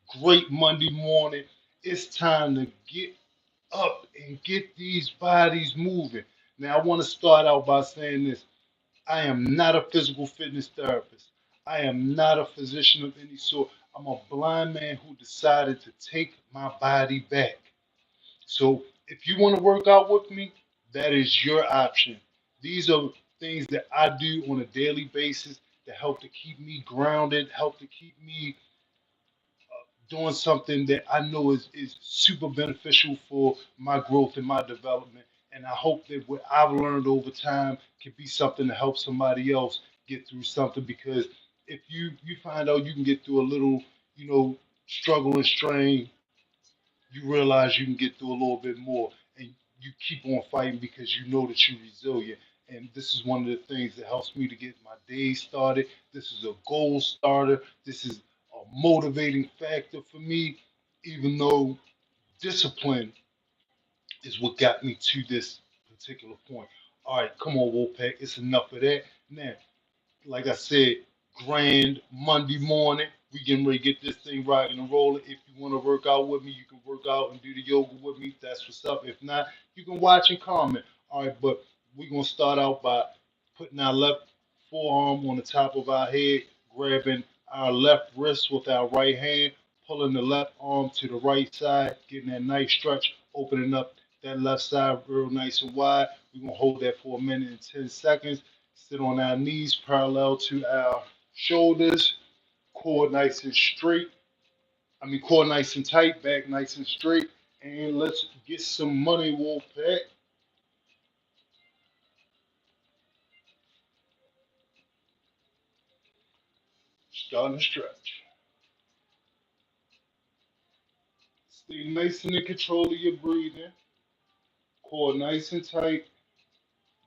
great Monday morning. It's time to get up and get these bodies moving. Now, I want to start out by saying this. I am not a physical fitness therapist. I am not a physician of any sort. I'm a blind man who decided to take my body back. So if you want to work out with me, that is your option. These are things that I do on a daily basis to help to keep me grounded, help to keep me doing something that I know is super beneficial for my growth and my development. And I hope that what I've learned over time can be something to help somebody else get through something. Because if you find out you can get through a little, struggle and strain, you realize you can get through a little bit more, and you keep on fighting because you know that you're resilient. And this is one of the things that helps me to get my day started. This is a goal starter. This is a motivating factor for me, even though discipline is what got me to this particular point. All right, come on, Wolfpack. It's enough of that. Now, like I said, grand Monday morning. We getting ready to get this thing rocking and rolling. If you want to work out with me, you can work out and do the yoga with me. That's what's up. If not, you can watch and comment. All right, but we're gonna start out by putting our left forearm on the top of our head, grabbing our left wrist with our right hand, pulling the left arm to the right side, getting that nice stretch, opening up that left side real nice and wide. We're gonna hold that for a minute and 10 seconds. Sit on our knees parallel to our shoulders, core nice and straight. Core nice and tight, back nice and straight. And let's get some money, Wolfpack. Starting to stretch. Stay nice and in control of your breathing. Core nice and tight,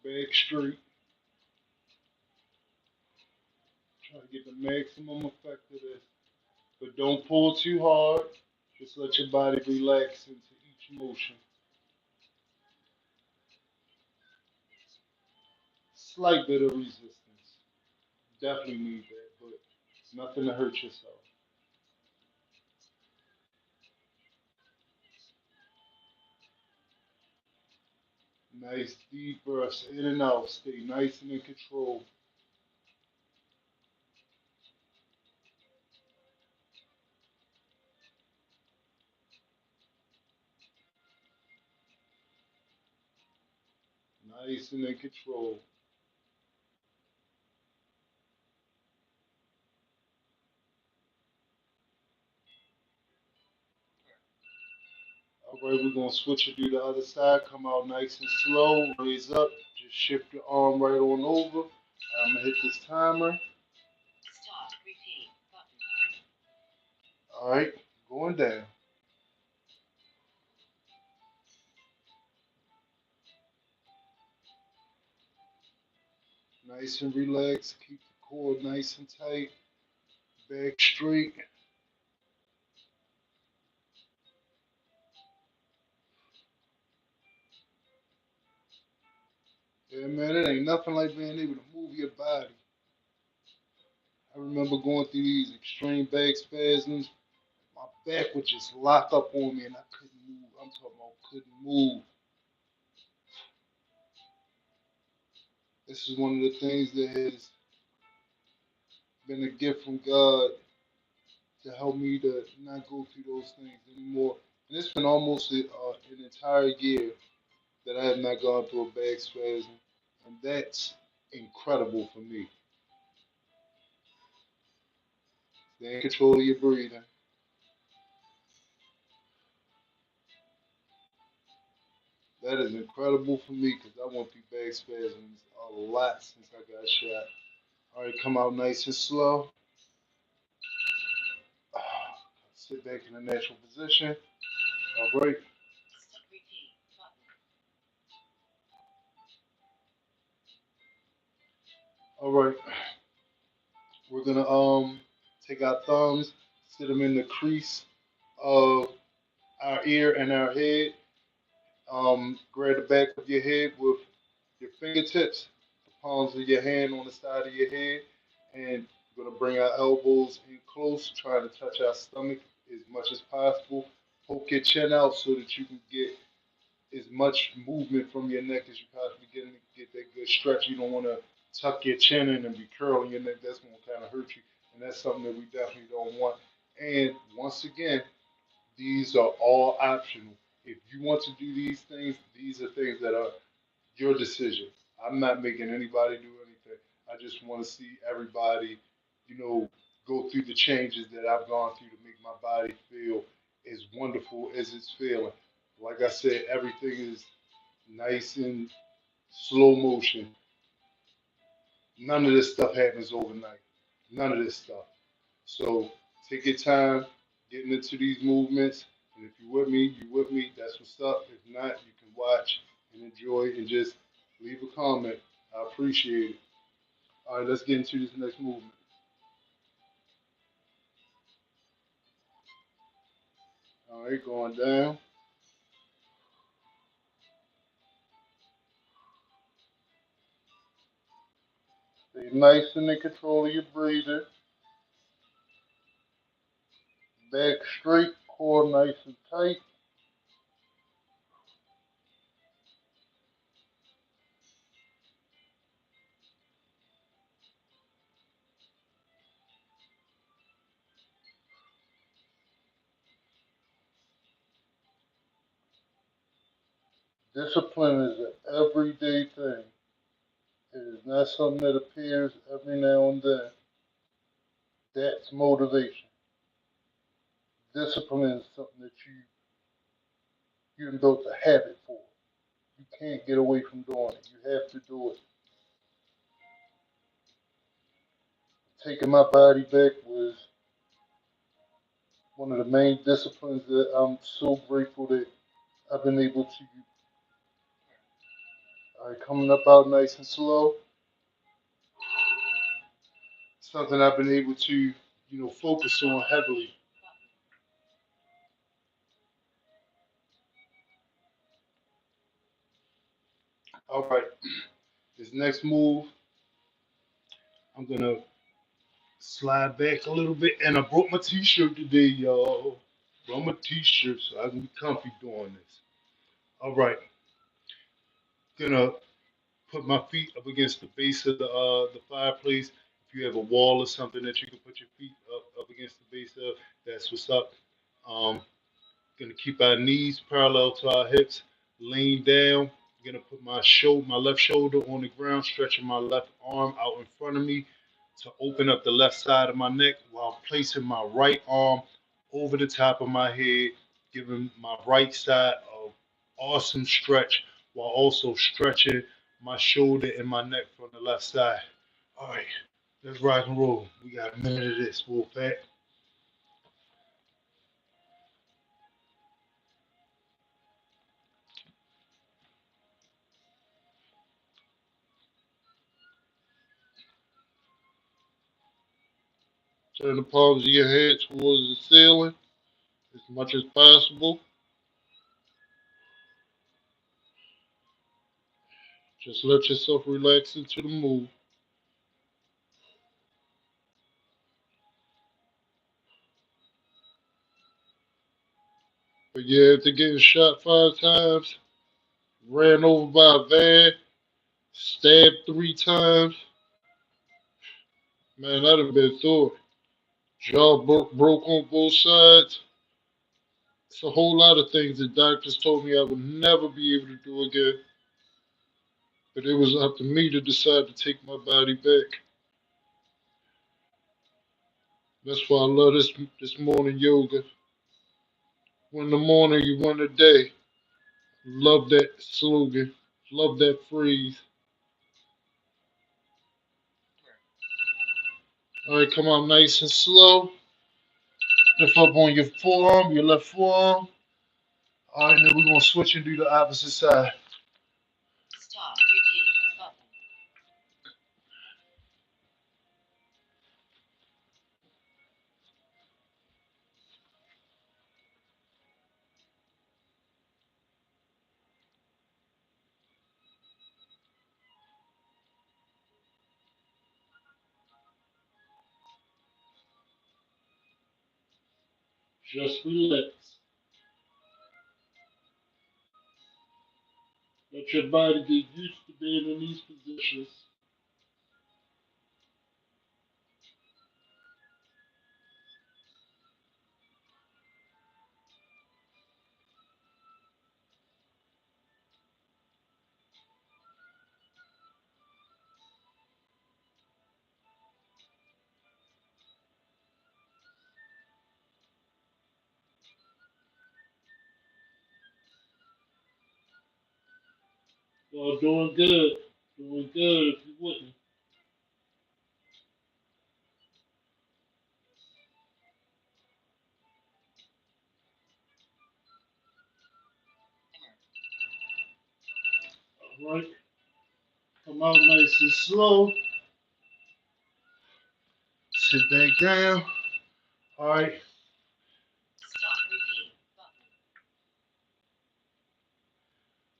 back straight. Try to get the maximum effect of this. But don't pull too hard. Just let your body relax into each motion. Slight bit of resistance. Definitely need that, but nothing to hurt yourself. Nice deep breaths in and out. Stay nice and in control. Nice and in control. All right, we're gonna switch and do the other side. Come out nice and slow. Raise up. Just shift your arm right on over. I'm gonna hit this timer. All right, going down. Nice and relaxed. Keep the core nice and tight. Back straight. Yeah, man, it ain't nothing like being able to move your body. I remember going through these extreme back spasms. My back would just lock up on me and I couldn't move. I'm talking about couldn't move. This is one of the things that has been a gift from God to help me to not go through those things anymore. And it's been almost an entire year that I have not gone through a back spasm. And that's incredible for me. Stay in control of your breathing. That is incredible for me because I went through back spasms a lot since I got shot. All right, come out nice and slow. Sit back in a natural position. All right. All right. We're gonna take our thumbs, sit them in the crease of our ear and our head. Grab the back of your head with your fingertips, the palms of your hand on the side of your head, and we're gonna bring our elbows in close, trying to touch our stomach as much as possible. Poke your chin out so that you can get as much movement from your neck as you possibly can. Get that good stretch. You don't want to tuck your chin in and be curling your neck. That's going to kind of hurt you, and that's something that we definitely don't want. And once again, these are all optional. If you want to do these things, these are things that are your decision. I'm not making anybody do anything. I just want to see everybody, go through the changes that I've gone through to make my body feel as wonderful as it's feeling. Like I said, everything is nice and slow motion. None of this stuff happens overnight. None of this stuff. So take your time getting into these movements. And if you're with me, you're with me. That's what's up. If not, you can watch and enjoy and just leave a comment. I appreciate it. All right, let's get into this next movement. All right, going down. Stay nice and in control of your breathing. Back straight, core nice and tight. Discipline is an everyday thing. It is not something that appears every now and then. That's motivation. Discipline is something that you built a habit for. You can't get away from doing it. You have to do it. Taking my body back was one of the main disciplines that I'm so grateful that I've been able to. All right, coming up out nice and slow. Something I've been able to, focus on heavily. All right, this next move, I'm gonna slide back a little bit, and I brought my t-shirt today, y'all. Brought my t-shirt so I can be comfy doing this. All right, gonna put my feet up against the base of the fireplace. If you have a wall or something that you can put your feet up against the base of, that's what's up. Um, Gonna keep our knees parallel to our hips, lean down. Gonna put my left shoulder on the ground, stretching my left arm out in front of me to open up the left side of my neck while placing my right arm over the top of my head, giving my right side a awesome stretch while also stretching my shoulder and my neck from the left side. All right, let's rock and roll. We got a minute of this, Wolfpack. Turn the palms of your head towards the ceiling as much as possible. Just let yourself relax into the move. But yeah, after getting shot 5 times, ran over by a van, stabbed 3 times, man, I'd have been through it. Jaw broke on both sides. It's a whole lot of things that doctors told me I would never be able to do again. But it was up to me to decide to take my body back. That's why I love this morning yoga. Win the morning, you win the day. Love that slogan. Love that phrase. All right, come on, nice and slow. Lift up on your forearm, your left forearm. All right, now we're gonna switch and do the opposite side. Just relax. Let your body get used to being in these positions. Y'all doing good. Doing good if you wouldn't. Alright. Come out nice and slow. Sit back down. Alright.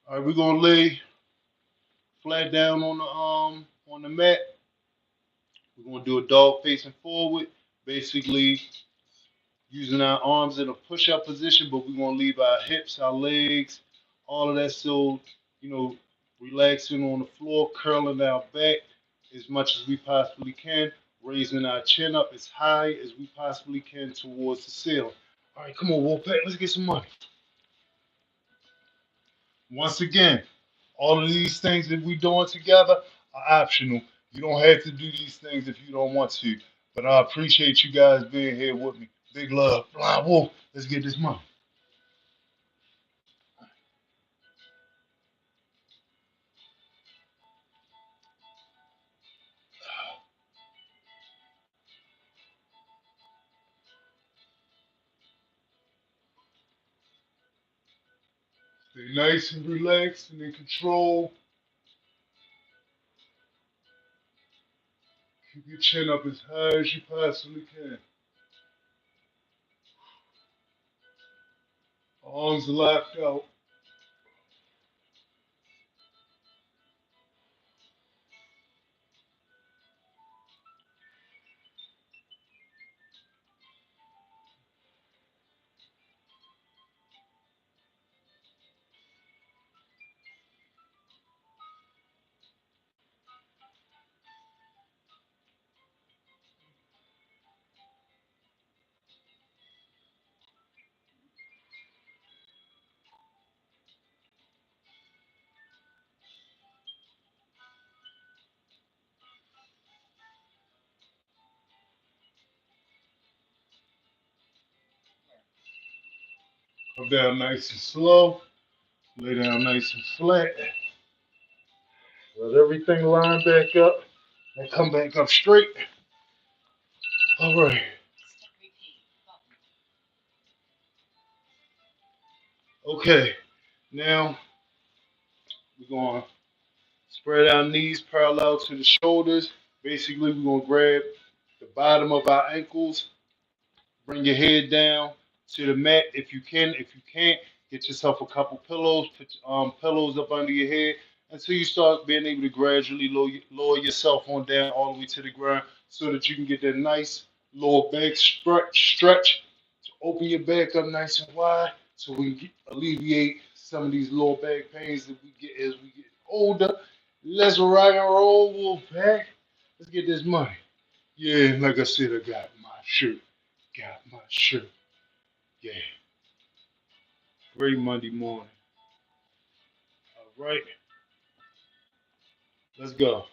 Alright, we're gonna lay flat down on the mat. We're gonna do a dog facing forward. Basically using our arms in a push-up position, but we're gonna leave our hips, our legs, all of that so relaxing on the floor, curling our back as much as we possibly can, raising our chin up as high as we possibly can towards the ceiling. All right, come on, Wolfpack, let's get some money. Once again, all of these things that we're doing together are optional. You don't have to do these things if you don't want to. But I appreciate you guys being here with me. Big love. Flying Wolf, let's get this money. Stay nice and relaxed and in control. Keep your chin up as high as you possibly can. Arms locked out. Come down nice and slow. Lay down nice and flat. Let everything line back up and come back up straight. All right. Okay. Now we're going to spread our knees parallel to the shoulders. Basically, we're going to grab the bottom of our ankles. Bring your head down to the mat if you can. If you can't, get yourself a couple pillows. Put pillows up under your head until you start being able to gradually lower yourself on down all the way to the ground so that you can get that nice lower back stretch to open your back up nice and wide so we can alleviate some of these lower back pains that we get as we get older. Let's rock and roll, Wolfpack. Let's get this money. Yeah, like I said, I got my shirt. Got my shirt. Yeah. Great Monday morning. All right. Let's go.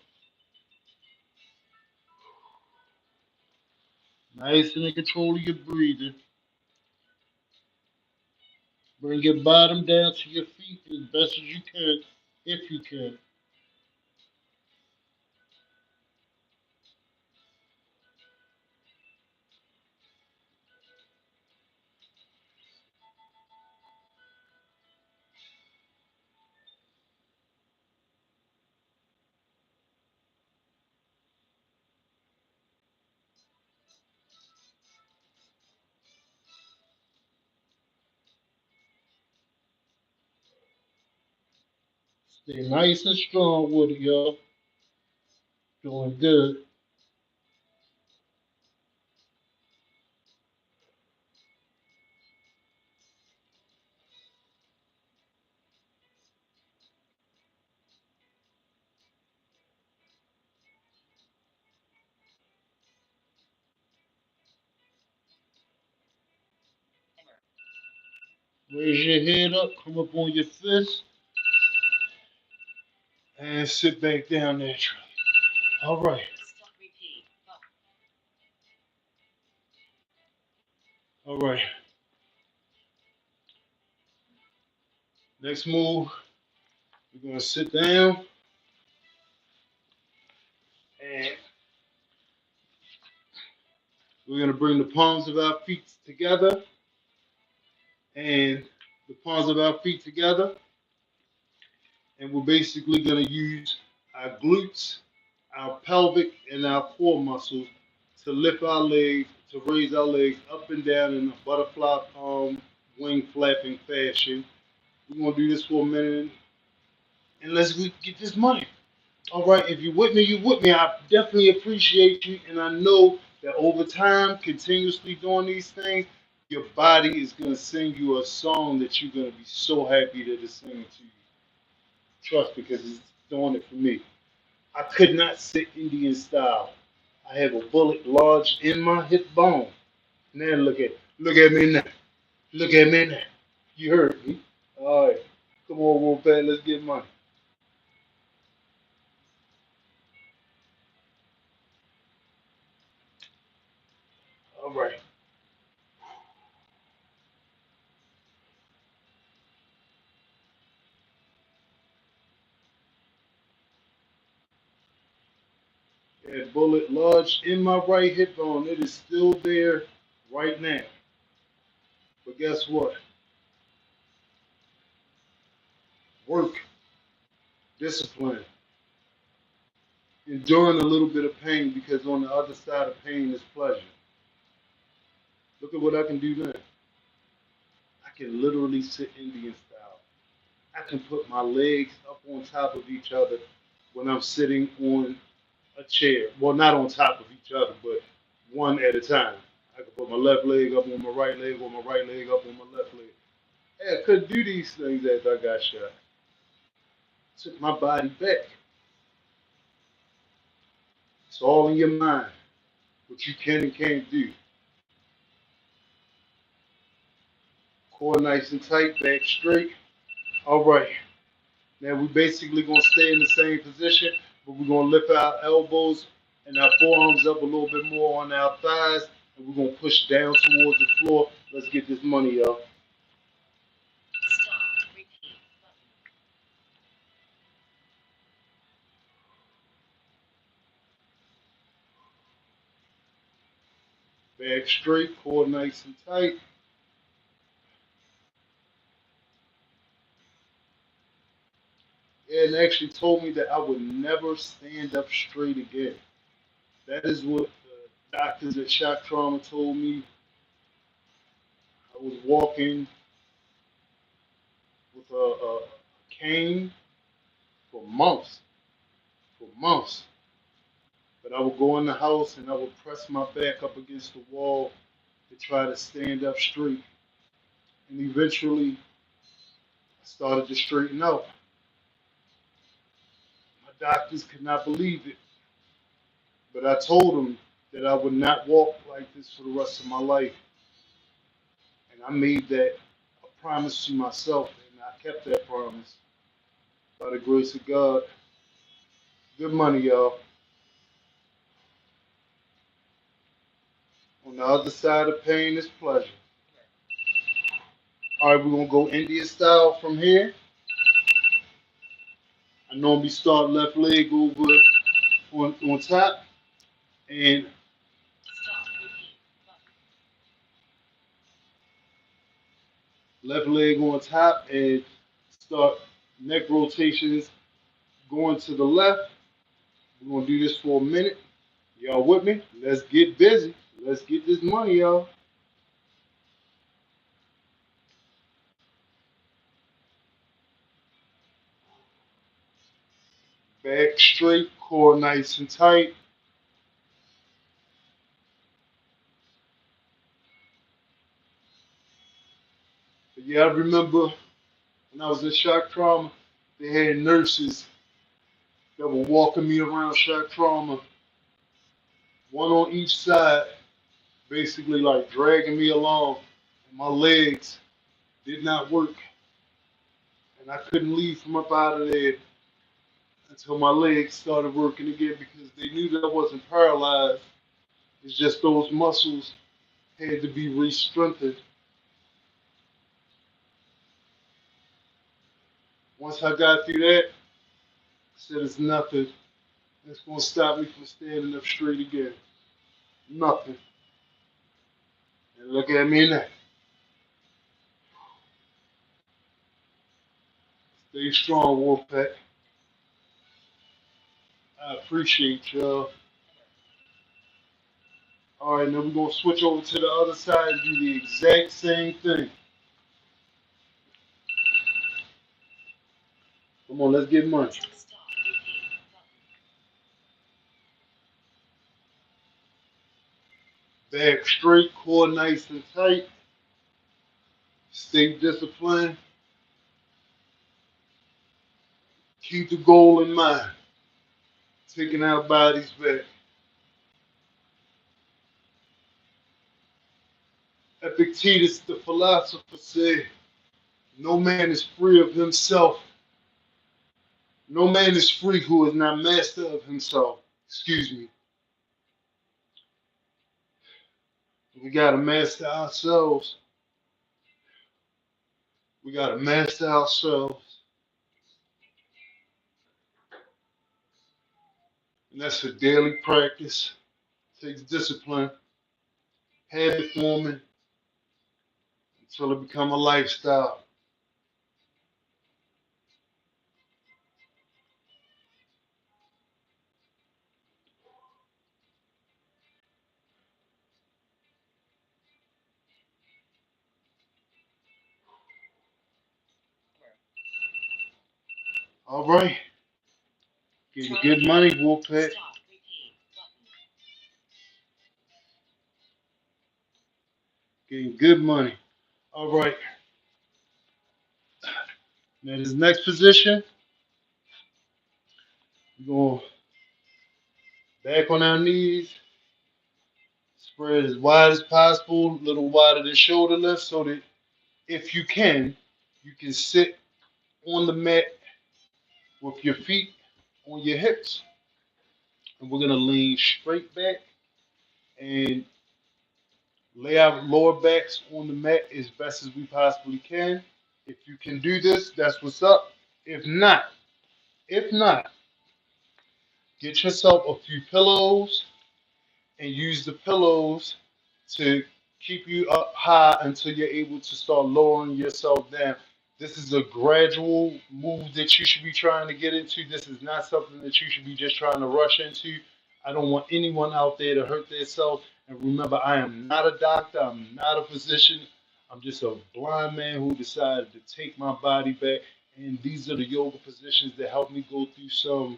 Nice and in control of your breathing. Bring your bottom down to your feet as best as you can, if you can. Stay nice and strong with it, y'all. Doing good. Raise your head up, come up on your fist, and sit back down naturally. All right. All right. Next move, we're gonna sit down and we're gonna bring the palms of our feet together and the palms of our feet together, and we're basically gonna use our glutes, our pelvic, and our core muscles to lift our legs, to raise our legs up and down in a butterfly wing flapping fashion. We're gonna do this for a minute, and let's get this money. All right, if you're with me, you're with me. I definitely appreciate you, and I know that over time, continuously doing these things, your body is gonna sing you a song that you're gonna be so happy that it's singing to you. Trust, because it's doing it for me. I could not sit Indian style. I have a bullet lodged in my hip bone. Now look at me now. Look at me now. You heard me. All right, come on, Wolfpack, let's get money. All right. That bullet lodged in my right hip bone. It is still there right now. But guess what? Work, discipline, enduring a little bit of pain, because on the other side of pain is pleasure. Look at what I can do now. I can literally sit Indian style. I can put my legs up on top of each other when I'm sitting on a chair. Well, not on top of each other, but one at a time. I can put my left leg up on my right leg, or my right leg up on my left leg. Hey, I couldn't do these things after I got shot. Took my body back. It's all in your mind, what you can and can't do. Core nice and tight, back straight. All right. Now we basically gonna stay in the same position, but we're gonna lift our elbows and our forearms up a little bit more on our thighs, and we're gonna push down towards the floor. Let's get this money, y'all. Back straight, core nice and tight. And actually told me that I would never stand up straight again. That is what the doctors at Shock Trauma told me. I was walking with a cane for months, for months. But I would go in the house and I would press my back up against the wall to try to stand up straight. And eventually, I started to straighten out. My doctors could not believe it, but I told them that I would not walk like this for the rest of my life. And I made that a promise to myself, and I kept that promise by the grace of God. Good money, y'all. On the other side of pain is pleasure. All right, we're gonna go Indian style from here. I normally start left leg over on top, and left leg on top, and start neck rotations going to the left. We're gonna do this for a minute. Y'all with me? Let's get busy. Let's get this money, y'all. Back straight, core nice and tight. But yeah, I remember when I was in shock trauma, they had nurses that were walking me around shock trauma, one on each side, basically like dragging me along. And my legs, did not work, and I couldn't leave from up out of there until my legs started working again because they knew that I wasn't paralyzed. It's just those muscles had to be re-strengthened. Once I got through that, I said it's nothing that's gonna stop me from standing up straight again. Nothing. And look at me now. Stay strong, Wolfpack. I appreciate y'all. All right, now we're gonna switch over to the other side and do the exact same thing. Come on, let's get money. Back straight, core nice and tight. Stay disciplined. Keep the goal in mind. Taking our bodies back. Epictetus, the philosopher, said, no man is free of himself. No man is free who is not master of himself. Excuse me. We got to master ourselves. We got to master ourselves. And that's a daily practice. It takes discipline, habit forming, until it become a lifestyle. All right. Getting good money, Wolfpack. Getting good money. All right. Now this next position, we're going back on our knees, spread as wide as possible, a little wider than shoulder length, so that if you can sit on the mat with your feet on your hips. And we're gonna lean straight back and lay our lower backs on the mat as best as we possibly can. If you can do this, that's what's up. If not, if not, get yourself a few pillows and use the pillows to keep you up high until you're able to start lowering yourself down. This is a gradual move that you should be trying to get into. This is not something that you should be just trying to rush into. I don't want anyone out there to hurt themselves. And remember, I am not a doctor, I'm not a physician. I'm just a blind man who decided to take my body back. And these are the yoga positions that help me go through some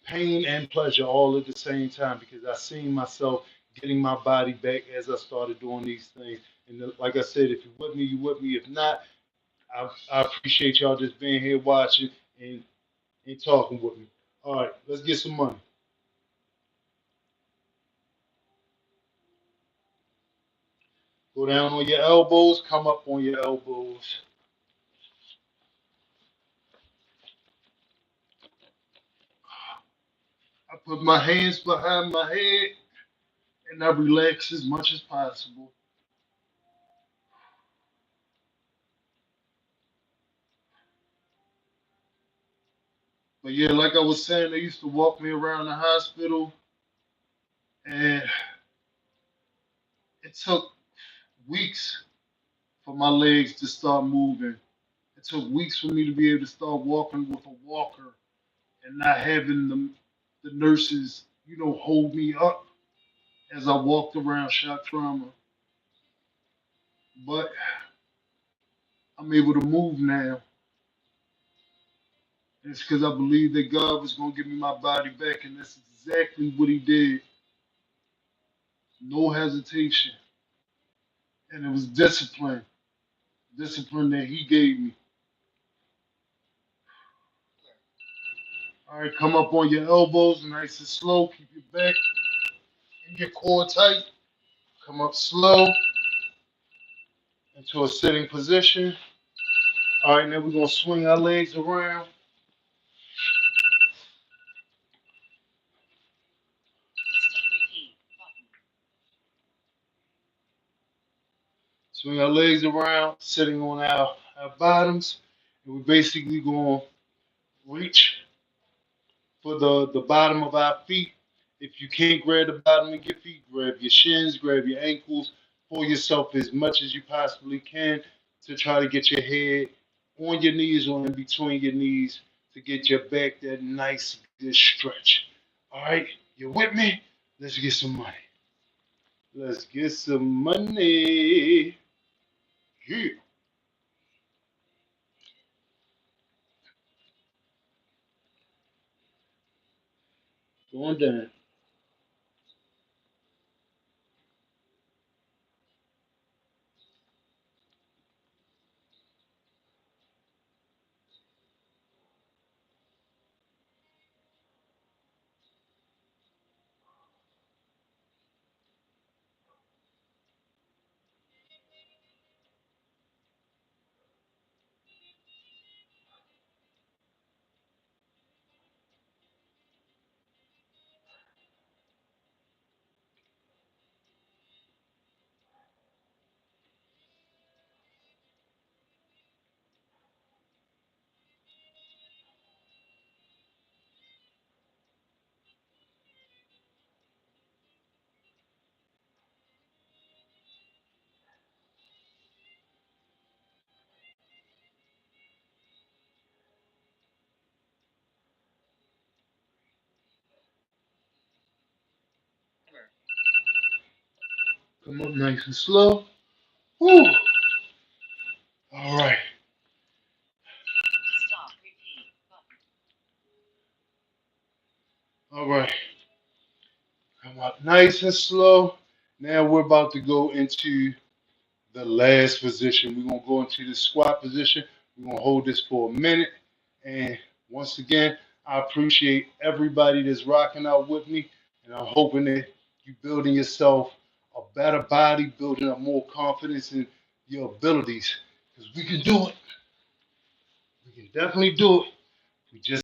pain and pleasure all at the same time because I seen myself getting my body back as I started doing these things. And like I said, if you're with me, you with me. If not, I appreciate y'all just being here watching and talking with me. All right, let's get some money. Go down on your elbows, come up on your elbows. I put my hands behind my head and I relax as much as possible. But yeah, like I was saying, they used to walk me around the hospital and it took weeks for my legs to start moving. It took weeks for me to be able to start walking with a walker and not having the nurses, hold me up as I walked around shock trauma. But I'm able to move now. And it's because I believe that God was going to give me my body back. And that's exactly what He did. No hesitation. And it was discipline that He gave me. All right, come up on your elbows, nice and slow. Keep your back and your core tight. Come up slow. into a sitting position. All right, now we're gonna swing our legs around. Swing our legs around, sitting on our bottoms, and we're basically gonna reach for the bottom of our feet. If you can't grab the bottom of your feet, grab your shins, grab your ankles, pull yourself as much as you possibly can to try to get your head on your knees or in between your knees to get your back that nice good stretch. All right, you with me? Let's get some money. Let's get some money. Yeah. Going down. Come up nice and slow. Woo. All right. All right. Come up nice and slow. Now we're about to go into the last position. We're gonna go into the squat position. We're gonna hold this for a minute. And once again, I appreciate everybody that's rocking out with me. And I'm hoping that you building yourself a better body, building up more confidence in your abilities. Because we can do it. We can definitely do it. We just